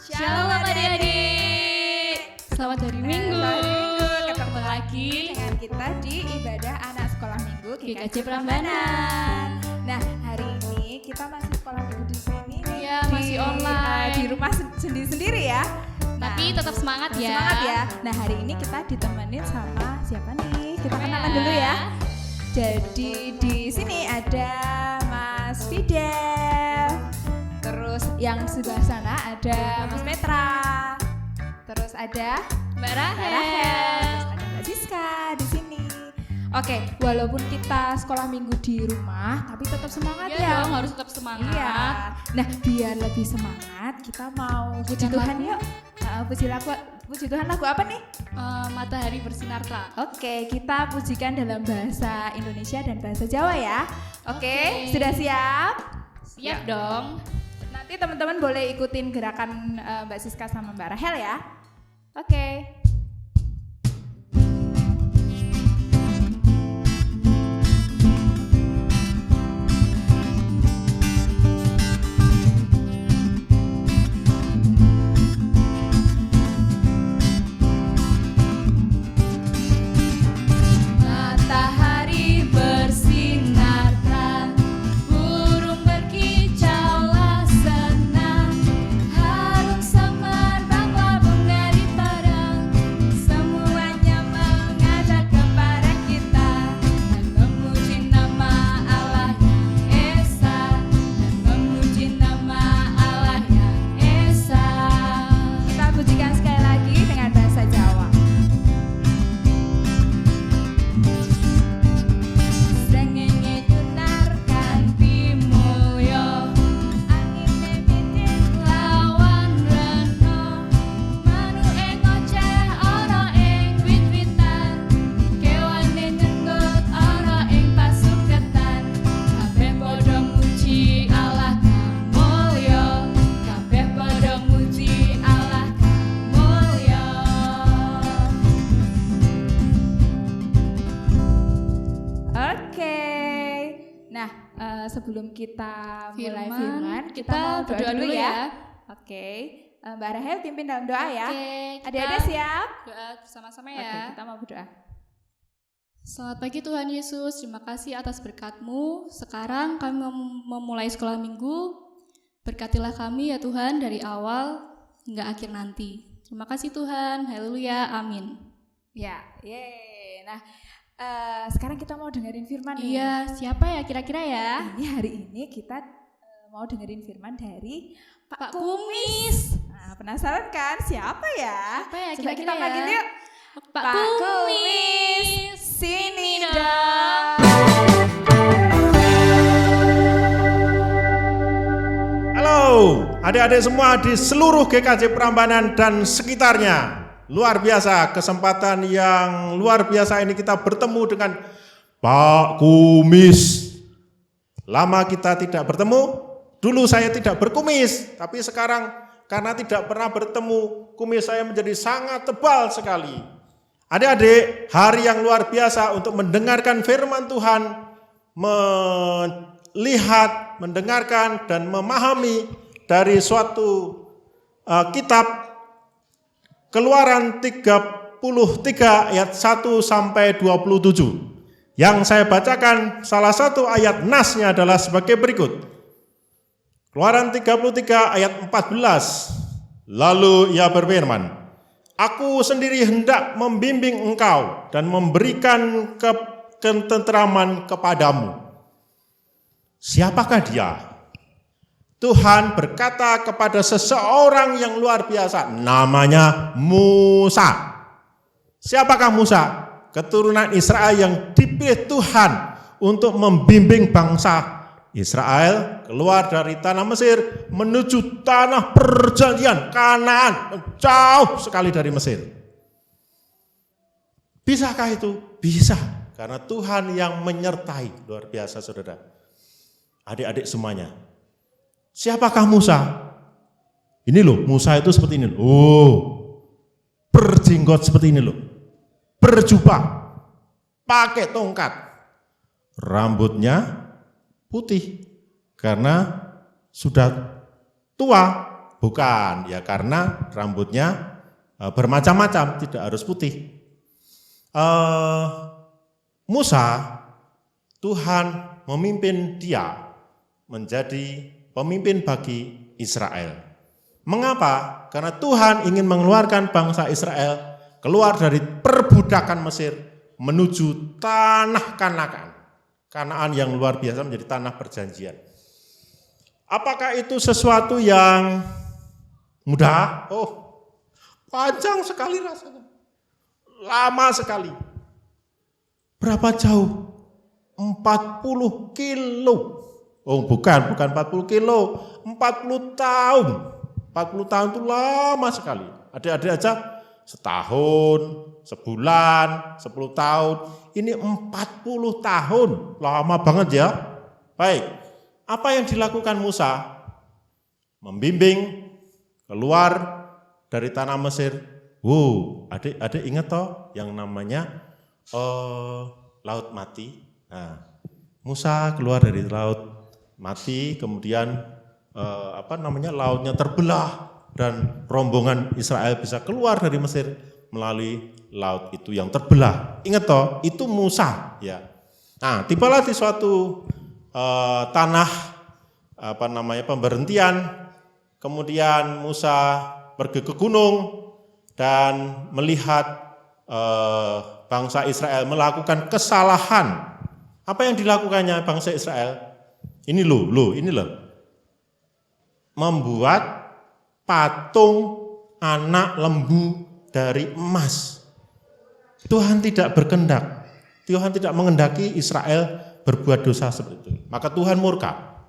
Shalom adik-adik. Selamat hari Minggu. Ketemu lagi dengan kita di ibadah anak sekolah minggu GKJ Prambanan. Nah, hari ini kita masih sekolah minggu di sini nih. Iya, masih online. Di rumah sendiri-sendiri ya. Tapi tetap semangat ya. Semangat ya. Nah, hari ini kita ditemenin sama siapa nih? Kita kenalan dulu ya. Jadi di sini ada Mas Fidel. Terus yang sebelah sana ada Mas Petra. Terus ada Mbak Terus Rahel. ada Mbak Siska di sini. Oke, walaupun kita sekolah minggu di rumah, tapi tetap semangat Iya ya. dong, harus tetap semangat. Iya. Nah, biar lebih semangat, kita mau puji Pujikan Tuhan lagu. yuk. Puji Tuhan lagu apa nih? Matahari bersinar terang. Oke, kita pujikan dalam bahasa Indonesia dan bahasa Jawa ya. Oke, Oke. sudah siap? Siap dong. Nanti teman-teman boleh ikutin gerakan Mbak Siska sama Mbak Rahel ya. Oke. Matahari bersinar terang, burung berkicaulah senang, harum semerbaklah bunga di padang, semuanya mengajak kepada kita dan memuji nama Allah yang Esa, dan memuji nama Allah yang Esa. Kita pujikan sekali lagi dengan bahasa Jawa. Srengenge nyunarkan pimulya, angine mitin lawan rena, manuke ngoceh ana ing wit-witan, kewane nyenggut ana ing pasuketan, kabeh padha muji Allah kang mulya, kabeh padha muji Allah kang mulya. Oke. Nah, sebelum kita mulai Firman, firman, kita mau doa berdoa dulu ya. Oke. Mbak Rahel pimpin dalam doa ya. Oke, kita Adik-adik siap? doa bersama-sama Oke, ya. kita mau berdoa. Selamat pagi Tuhan Yesus, terima kasih atas berkat-Mu. Sekarang kami memulai sekolah minggu. Berkatilah kami ya Tuhan dari awal hingga akhir nanti. Terima kasih Tuhan, haleluya, amin. Ya, yeay. Nah, sekarang kita mau dengerin firman nih. Iya, siapa ya kira-kira ya? Ini hari ini kita mau dengerin firman dari Pak Kumis. Nah, penasaran kan siapa ya? Siapa ya Coba kira-kira kita ya? panggil yuk. Pak Pak Kumis. Sini dong. dong. Halo adik-adik semua di seluruh GKJ Prambanan dan sekitarnya. Luar biasa, kesempatan yang luar biasa ini kita bertemu dengan Pak Kumis. Lama kita tidak bertemu, dulu saya tidak berkumis, tapi sekarang karena tidak pernah bertemu, kumis saya menjadi sangat tebal sekali. Adik-adik, hari yang luar biasa untuk mendengarkan firman Tuhan, melihat, mendengarkan, dan memahami dari suatu kitab Keluaran 33 ayat 1 sampai 27. Yang saya bacakan salah satu ayat nasnya adalah sebagai berikut. Keluaran 33 ayat 14. Lalu ia berfirman, Aku sendiri hendak membimbing engkau dan memberikan ketenteraman kepadamu. Siapakah dia? Tuhan berkata kepada seseorang yang luar biasa, namanya Musa. Siapakah Musa? Keturunan Israel yang dipilih Tuhan untuk membimbing bangsa Israel keluar dari tanah Mesir menuju tanah perjanjian Kanaan, jauh sekali dari Mesir. Bisakah itu? Bisa, karena Tuhan yang menyertai. Luar biasa saudara. Adik-adik semuanya. Siapakah Musa? Ini loh, Musa itu seperti ini. Berjenggot seperti ini loh. Berjubah, pakai tongkat. Rambutnya putih karena sudah tua, Bukan, ya karena rambutnya bermacam-macam, tidak harus putih. Musa, Tuhan memimpin dia menjadi pemimpin bagi Israel. Mengapa? Karena Tuhan ingin mengeluarkan bangsa Israel keluar dari perbudakan Mesir menuju tanah Kanaan yang luar biasa, menjadi tanah perjanjian. Apakah itu sesuatu yang mudah? Oh, panjang sekali rasanya. Lama sekali. Berapa jauh? 40 kilo. Oh, bukan 40 kilo, 40 tahun. 40 tahun itu lama sekali. Adik-adik aja setahun, sebulan, 10 tahun. Ini 40 tahun. Lama banget ya. Baik, apa yang dilakukan Musa? Membimbing keluar dari tanah Mesir. Adik-adik ingat toh yang namanya Laut Mati. Nah, Musa keluar dari Laut Mati, kemudian lautnya terbelah dan rombongan Israel bisa keluar dari Mesir melalui laut itu yang terbelah. Ingat toh, itu Musa ya. Nah, tibalah di suatu tanah pemberhentian. Kemudian Musa pergi ke gunung dan melihat bangsa Israel melakukan kesalahan. Apa yang dilakukannya bangsa Israel? Ini loh. Membuat patung anak lembu dari emas. Tuhan tidak berkehendak. Tuhan tidak mengendaki Israel berbuat dosa seperti itu. Maka Tuhan murka.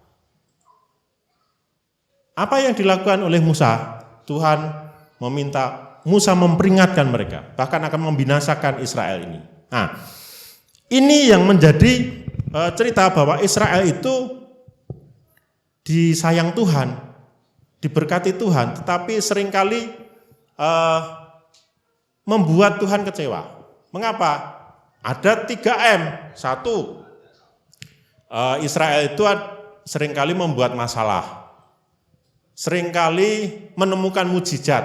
Apa yang dilakukan oleh Musa? Tuhan meminta Musa memperingatkan mereka, bahkan akan membinasakan Israel ini. Nah, ini yang menjadi cerita bahwa Israel itu disayang Tuhan, diberkati Tuhan, tetapi seringkali membuat Tuhan kecewa. Mengapa? Ada 3M. Satu, Israel itu seringkali membuat masalah, seringkali menemukan mujizat,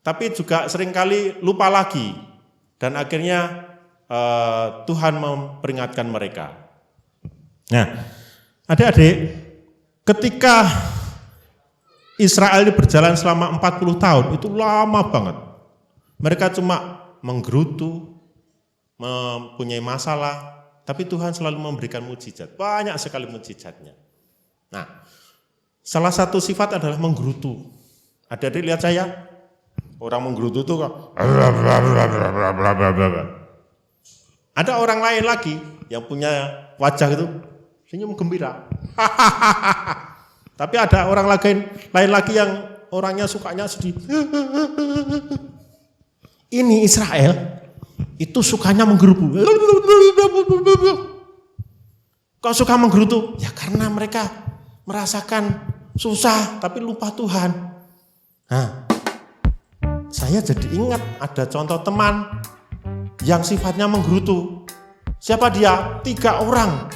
tapi juga seringkali lupa lagi, dan akhirnya Tuhan memperingatkan mereka. Nah, adik-adik, ketika Israel ini berjalan selama 40 tahun, itu lama banget. Mereka cuma menggerutu, mempunyai masalah, tapi Tuhan selalu memberikan mujizat. Banyak sekali mujizatnya. Nah, salah satu sifat adalah menggerutu. Adik-adik lihat saya, orang menggerutu itu kok. Ada orang lain lagi yang punya wajah itu senyum gembira. Tapi ada orang lain lagi yang orangnya sukanya sedih. Ini Israel itu sukanya menggerutu. Kok suka menggerutu? Ya karena mereka merasakan susah tapi lupa Tuhan. Nah, saya jadi ingat ada contoh teman yang sifatnya menggerutu. Siapa dia? 3 orang.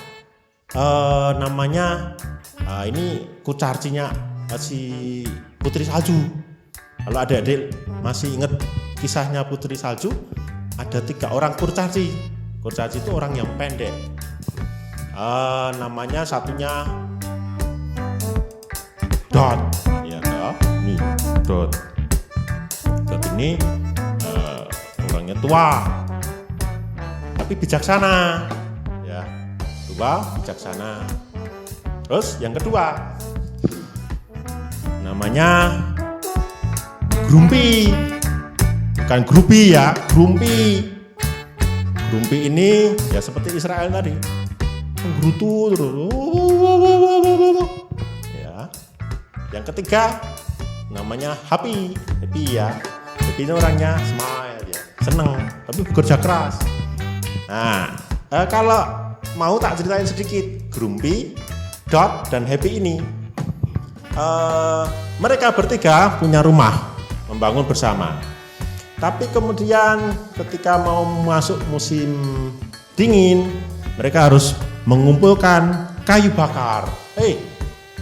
Namanya ini kucarcinya si Putri Salju. Kalau adik-adik masih ingat kisahnya Putri Salju, ada 3 orang kurcaci. Kurcaci itu orang yang pendek. Namanya satunya Dot, ya toh, nih Dot. Dot ini orangnya tua, tapi bijaksana, ya tua bijaksana. Terus yang kedua, namanya Grumpi, bukan Grupi ya, Grumpi. Grumpi ini ya seperti Israel tadi, menggerutu terus. Ya. Yang ketiga, namanya Happy ya. Happy ini orangnya smile ya, seneng, tapi bekerja keras. Nah, kalau mau tak ceritain sedikit, Grumpy, Dot, dan Happy ini, mereka bertiga punya rumah, membangun bersama. Tapi kemudian ketika mau masuk musim dingin, mereka harus mengumpulkan kayu bakar.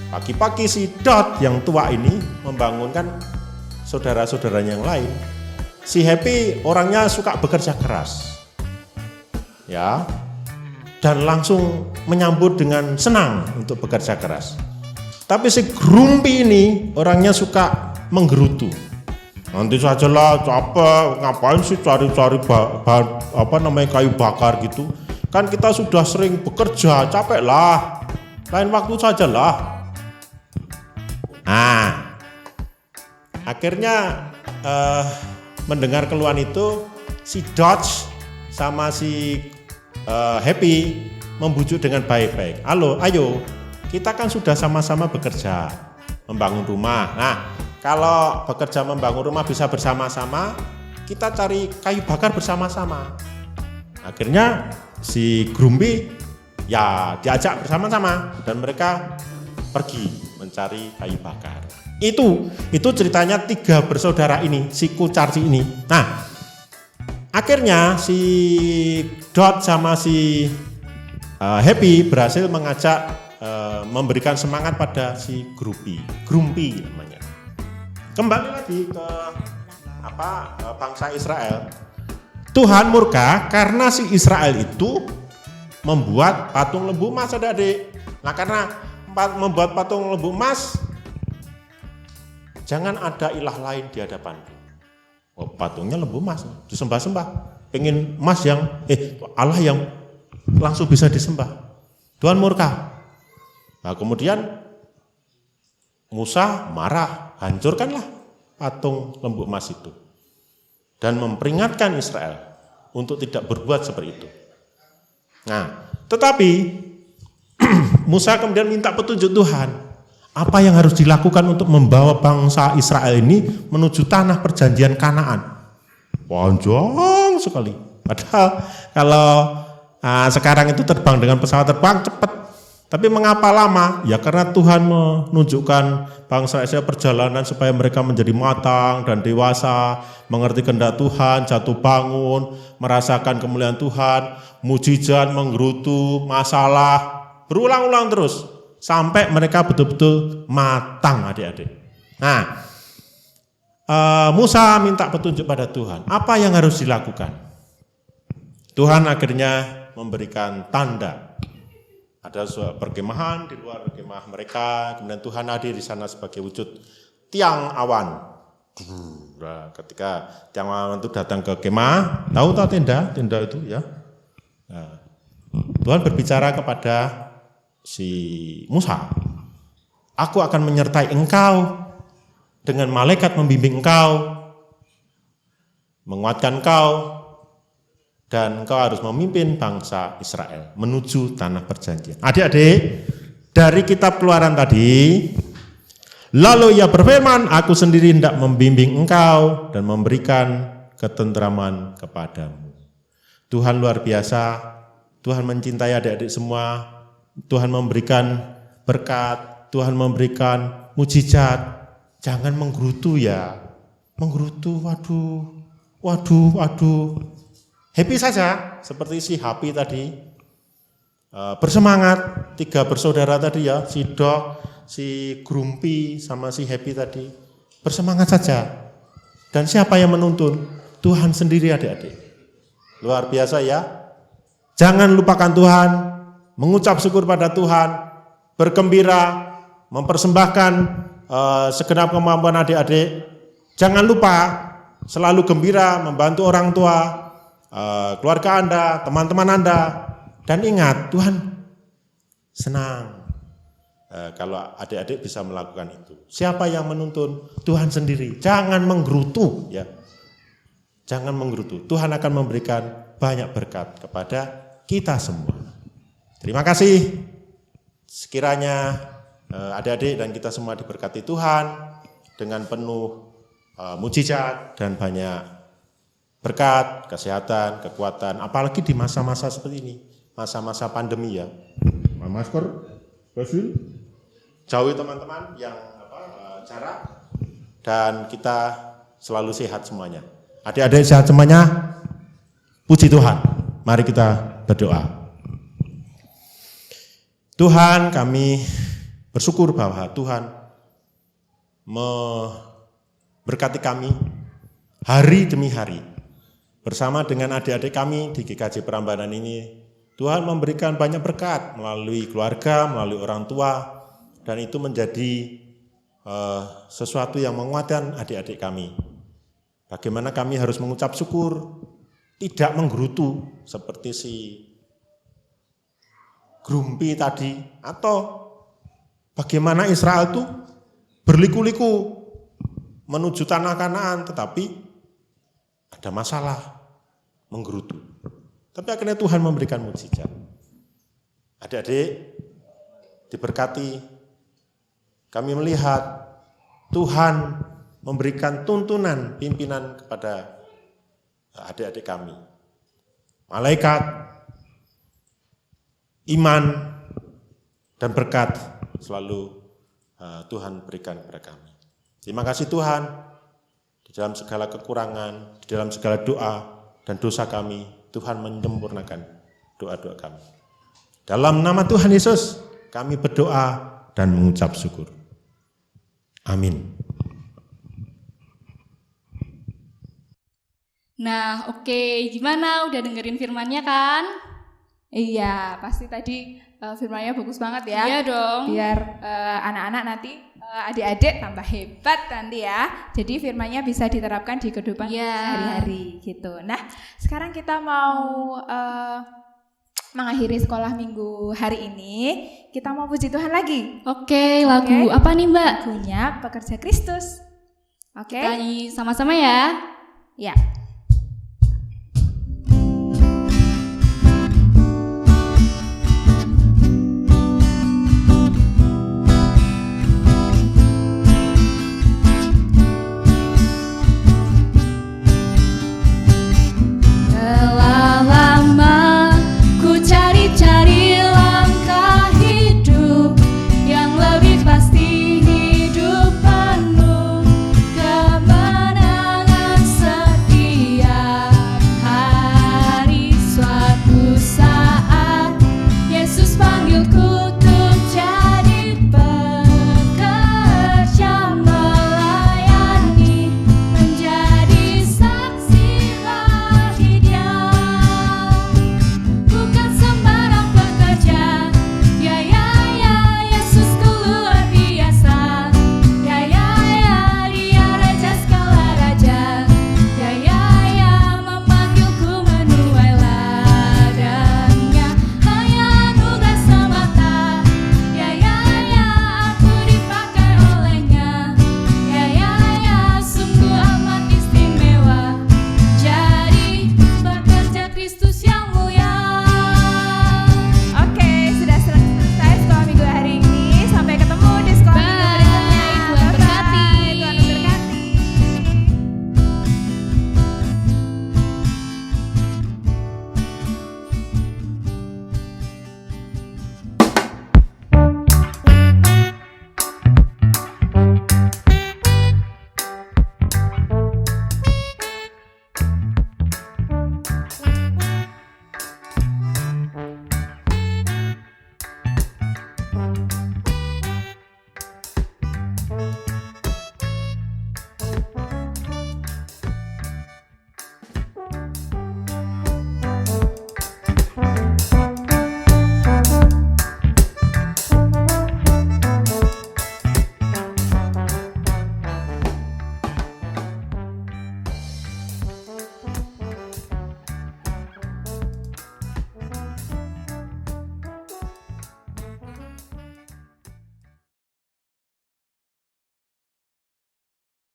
Pagi-pagi si Dot yang tua ini membangunkan saudara-saudaranya yang lain. Si Happy orangnya suka bekerja keras. Ya. Dan langsung menyambut dengan senang untuk bekerja keras. Tapi si Grumpy ini orangnya suka menggerutu. Nanti sajalah, capek, ngapain sih cari-cari kayu bakar gitu. Kan kita sudah sering bekerja, capek lah. Lain waktu sajalah. Nah, akhirnya mendengar keluhan itu, si Dodge sama si Happy membujuk dengan baik-baik. Ayo, kita kan sudah sama-sama bekerja, membangun rumah. Nah, kalau bekerja membangun rumah bisa bersama-sama, kita cari kayu bakar bersama-sama. Akhirnya si Grumpy ya diajak bersama-sama dan mereka pergi mencari kayu bakar. Itu ceritanya 3 bersaudara ini, si Kucarci ini. Nah, akhirnya si Dot sama si Happy berhasil mengajak memberikan semangat pada si Grumpy namanya. Kembali lagi ke bangsa Israel. Tuhan murka karena si Israel itu membuat patung lembu emas, adik-adik. Nah, karena membuat patung lembu emas, jangan ada ilah lain di hadapanku. Patungnya lembu emas, disembah-sembah. Pengen emas yang Allah yang langsung bisa disembah. Tuhan murka. Nah, kemudian Musa marah, hancurkanlah patung lembu emas itu dan memperingatkan Israel untuk tidak berbuat seperti itu. Nah, tetapi Musa kemudian minta petunjuk Tuhan. Apa yang harus dilakukan untuk membawa bangsa Israel ini menuju tanah perjanjian Kanaan? Panjang sekali. Padahal kalau sekarang itu terbang dengan pesawat terbang cepat. Tapi mengapa lama? Ya karena Tuhan menunjukkan bangsa Israel perjalanan supaya mereka menjadi matang dan dewasa, mengerti kehendak Tuhan, jatuh bangun, merasakan kemuliaan Tuhan, mujizat, menggerutu, masalah, berulang-ulang terus sampai mereka betul-betul matang, adik-adik. Nah, Musa minta petunjuk pada Tuhan. Apa yang harus dilakukan? Tuhan akhirnya memberikan tanda. Ada perkemahan di luar kemah mereka, kemudian Tuhan hadir di sana sebagai wujud tiang awan. Nah, ketika tiang awan itu datang ke kemah, tahu tenda itu ya. Nah, Tuhan berbicara kepada si Musa, aku akan menyertai engkau dengan malaikat membimbing engkau, menguatkan engkau, dan engkau harus memimpin bangsa Israel menuju tanah perjanjian. Adik-adik, dari kitab Keluaran tadi, lalu ia berfirman, aku sendiri hendak membimbing engkau dan memberikan ketentraman kepadamu. Tuhan luar biasa, Tuhan mencintai adik-adik semua, Tuhan memberikan berkat, Tuhan memberikan mujizat. Jangan menggerutu ya, menggerutu, waduh. Happy saja, seperti si Happy tadi, bersemangat, 3 bersaudara tadi ya, si Dog, si Grumpy, sama si Happy tadi, bersemangat saja. Dan siapa yang menuntun? Tuhan sendiri, adik-adik. Luar biasa ya. Jangan lupakan Tuhan, mengucap syukur pada Tuhan, bergembira, mempersembahkan segenap kemampuan adik-adik. Jangan lupa selalu gembira membantu orang tua, keluarga Anda, teman-teman Anda, dan ingat Tuhan senang kalau adik-adik bisa melakukan itu. Siapa yang menuntun? Tuhan sendiri. Jangan menggerutu ya. Jangan menggerutu. Tuhan akan memberikan banyak berkat kepada kita semua. Terima kasih. Sekiranya adik-adik dan kita semua diberkati Tuhan dengan penuh mujizat dan banyak berkat, kesehatan, kekuatan, apalagi di masa-masa seperti ini, masa-masa pandemi ya. Masker, basil, jauhi teman-teman yang jarak, dan kita selalu sehat semuanya. Adik-adik sehat semuanya, puji Tuhan. Mari kita berdoa. Tuhan, kami bersyukur bahwa Tuhan memberkati kami hari demi hari. Bersama dengan adik-adik kami di GKJ Prambanan ini, Tuhan memberikan banyak berkat melalui keluarga, melalui orang tua, dan itu menjadi sesuatu yang menguatkan adik-adik kami. Bagaimana kami harus mengucap syukur, tidak menggerutu seperti si Grumpi tadi, atau bagaimana Israel itu berliku-liku menuju tanah Kanaan, tetapi ada masalah, menggerutu. Tapi akhirnya Tuhan memberikan mukjizat. Adik-adik diberkati, kami melihat Tuhan memberikan tuntunan pimpinan kepada adik-adik kami. Malaikat, iman, dan berkat selalu Tuhan berikan kepada kami. Terima kasih Tuhan, di dalam segala kekurangan, di dalam segala doa dan dosa kami, Tuhan menyempurnakan doa-doa kami. Dalam nama Tuhan Yesus, kami berdoa dan mengucap syukur. Amin. Nah, oke, gimana? Udah dengerin firman-nya kan? Iya, pasti tadi firman-nya bagus banget ya. Iya dong. Biar anak-anak nanti, adik-adik tambah hebat nanti ya. Jadi firman-nya bisa diterapkan di kehidupan sehari-hari gitu. Nah, sekarang kita mau mengakhiri sekolah minggu hari ini. Kita mau puji Tuhan lagi. Oke, lagu apa nih Mbak? Lagunya Pekerja Kristus. Oke. Kita nyanyi sama-sama ya. Ya.